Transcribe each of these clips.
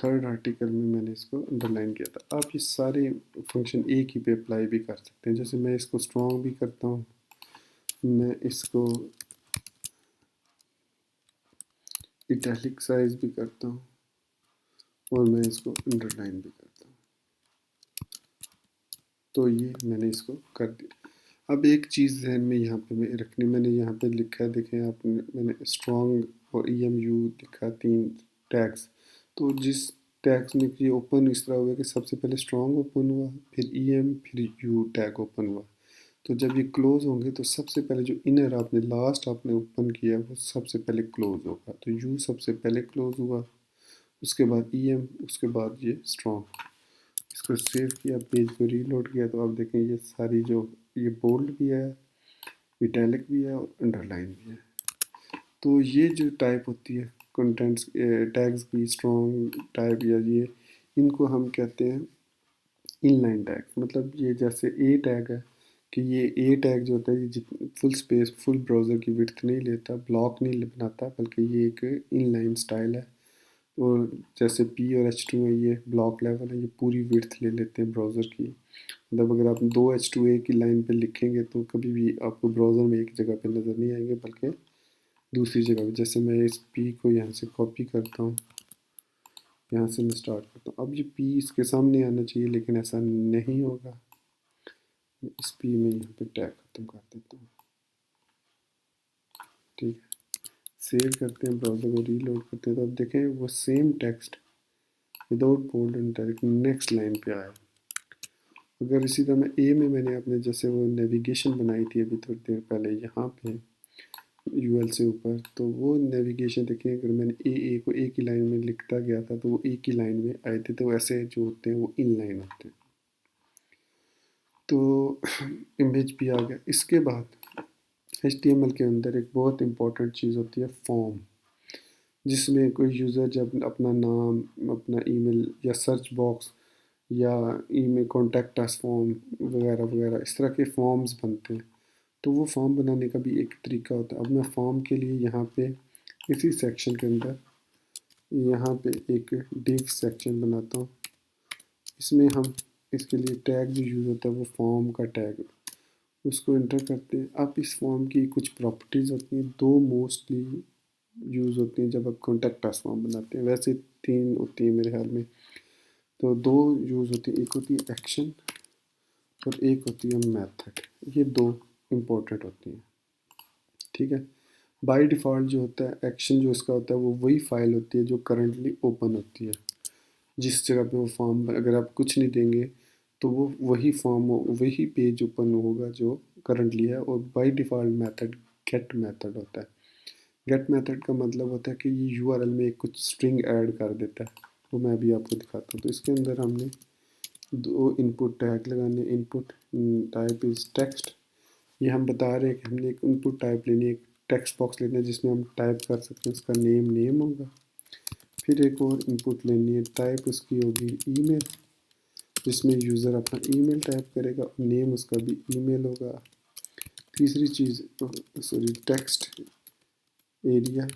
Third article में मैंने इसको अंडरलाइन किया था। आप ये सारे फंक्शन एक ही पे अप्लाई भी कर सकते हैं। जैसे मैं इसको स्ट्रॉन्ग भी करता हूँ, मैं इसको इटैलिक साइज भी करता हूँ और मैं इसको अंडरलाइन भी करता हूँ। तो ये मैंने इसको कर दिया। अब एक चीज़ ध्यान में यहाँ पे मैं रखनी, मैंने यहाँ पे लिखा है, देखें आपने, मैंने स्ट्रॉन्ग और EMU लिखा, 3 टैग्स। तो जिस टैग्स में ये ओपन इस तरह हुआ कि सबसे पहले स्ट्रॉन्ग ओपन हुआ, फिर EM, फिर U टैग ओपन हुआ। तो जब ये क्लोज होंगे तो सबसे पहले जो इनर आपने लास्ट आपने ओपन किया वो सबसे पहले क्लोज होगा। तो U सबसे पहले क्लोज हुआ, उसके बाद EM, उसके बाद ये स्ट्रॉन्ग। इसको सेव किया, पेज को रीलोड किया, तो आप देखें ये सारी जो ये बोल्ड भी है, इटैलिक भी है और अंडरलाइन भी है। तो ये जो टाइप होती है कंटेंट्स टैग्स की, स्ट्रॉन्ग टाइप या ये, इनको हम कहते हैं इनलाइन टैग। मतलब ये जैसे ए टैग है कि ये ए टैग जो होता है ये फुल स्पेस, फुल ब्राउज़र की विड्थ नहीं लेता, ब्लॉक नहीं बनाता, बल्कि ये एक इनलाइन स्टाइल है। और जैसे P और H2 है, ये ब्लॉक लेवल है, ये पूरी विड्थ ले लेते हैं ब्राउज़र की। मतलब अगर आप 2 H2 एक ही लाइन पे लिखेंगे तो कभी भी आपको ब्राउज़र में एक जगह पे नज़र नहीं आएंगे, बल्कि दूसरी जगह पे। जैसे मैं इस P को यहाँ से कॉपी करता हूँ, यहाँ से मैं स्टार्ट करता हूँ। अब ये P इसके सामने आना चाहिए, लेकिन ऐसा नहीं होगा। इस P में यहाँ पे टैग ख़त्म कर देता हूँ। ठीक है, सेव करते हैं, ब्राउज़र को रीलोड करते हैं, तो अब देखें वो same text without bold and italic next line पे आया। अगर इसी तरह मैं ए में मैंने अपने जैसे वो नेविगेशन बनाई थी अभी थोड़ी देर पहले यहाँ पे यूएल से ऊपर, तो वो नेविगेशन देखें, अगर मैंने ए को एक ही लाइन में लिखता गया था तो वो एक ही लाइन में आए थे। तो ऐसे जो होते हैं वो इन लाइन होते हैं। तो इमेज भी आ गया। इसके बाद HTML के अंदर एक बहुत इंपॉर्टेंट चीज़ होती है फॉर्म, जिसमें कोई यूज़र जब अपना नाम, अपना ईमेल या सर्च बॉक्स या ईमेल कॉन्टैक्ट अस फॉर्म वगैरह वगैरह इस तरह के फॉर्म्स बनते हैं। तो वो फॉर्म बनाने का भी एक तरीका होता है। अब मैं फॉर्म के लिए यहाँ पे इसी सेक्शन के अंदर यहाँ पे एक डिव सेक्शन बनाता हूँ। इसमें हम इसके लिए टैग जो यूज़ होता है वो फॉर्म का टैग, उसको इंटर करते हैं। अब इस फॉर्म की कुछ प्रॉपर्टीज़ होती हैं, दो मोस्टली यूज़ होती हैं जब आप कॉन्टैक्ट अस फॉर्म बनाते हैं। वैसे 3 होती है मेरे ख्याल में। तो 2 यूज़ होती है, एक होती है एक्शन और एक होती है मेथड। ये 2 इम्पोर्टेंट होती हैं। ठीक है, बाय डिफ़ॉल्ट जो होता है एक्शन जो इसका होता है वो वही फाइल होती है जो करंटली ओपन होती है। जिस जगह पे वो फॉर्म, अगर आप कुछ नहीं देंगे तो वो वही फॉर्म, वही पेज ओपन होगा जो करंटली है। और by default method get method होता है। गेट मेथड का मतलब होता है कि ये यूआरएल में एक कुछ स्ट्रिंग ऐड कर देता है। वो मैं अभी आपको दिखाता हूँ। तो इसके अंदर हमने 2 इनपुट टैग लगाने। Input type is text. ये हम बता रहे हैं कि हमने एक इनपुट टाइप लेनी है, एक टेक्स्ट बॉक्स लेना है जिसमें हम टाइप कर सकते हैं, उसका नेम होगा। फिर एक और इनपुट लेनी है, टाइप उसकी होगी ईमेल, जिसमें यूज़र अपना ईमेल टाइप करेगा और नेम उसका भी ईमेल होगा। तीसरी चीज़ टेक्स्ट एरिया,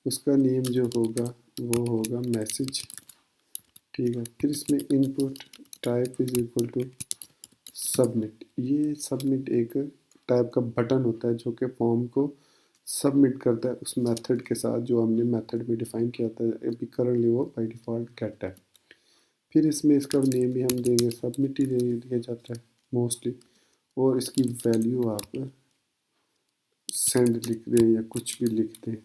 उसका नेम जो होगा वो होगा मैसेज। ठीक है, फिर इसमें input type is equal to submit. ये सबमिट एक टाइप का बटन होता है जो कि फॉर्म को सबमिट करता है उस मेथड के साथ जो हमने मेथड में डिफ़ाइन किया था। अभी करंटली वो बाय डिफ़ॉल्ट गेट है। फिर इसमें इसका नेम भी हम देंगे, सबमिट ही दिया जाता है मोस्टली। और इसकी वैल्यू आप सेंड लिख दें या कुछ भी लिख दें,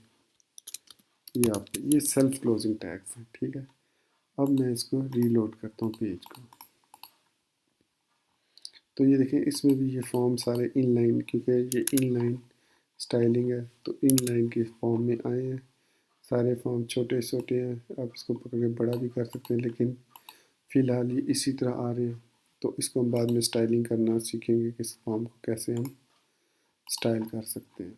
ये आप, ये सेल्फ क्लोजिंग टैग्स हैं। ठीक है, अब मैं इसको रीलोड करता हूँ पेज को। तो ये देखें, इसमें भी ये फॉर्म सारे इनलाइन, क्योंकि ये इनलाइन स्टाइलिंग है तो इनलाइन के फॉर्म में आए हैं। सारे फॉर्म छोटे छोटे हैं, आप इसको पकड़ के बड़ा भी कर सकते हैं, लेकिन फ़िलहाल ये इसी तरह आ रहे हैं। तो इसको हम बाद में स्टाइलिंग करना सीखेंगे कि इस फॉर्म को कैसे हम स्टाइल कर सकते हैं।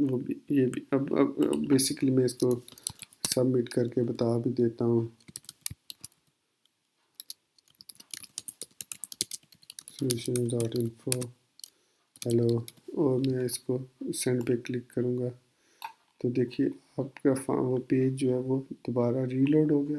वो भी, ये भी अब बेसिकली मैं इसको सबमिट करके बता भी देता हूँ। solution.info हेलो, और मैं इसको सेंड पे क्लिक करूँगा तो देखिए आपका वो पेज जो है वो दोबारा रीलोड हो गया।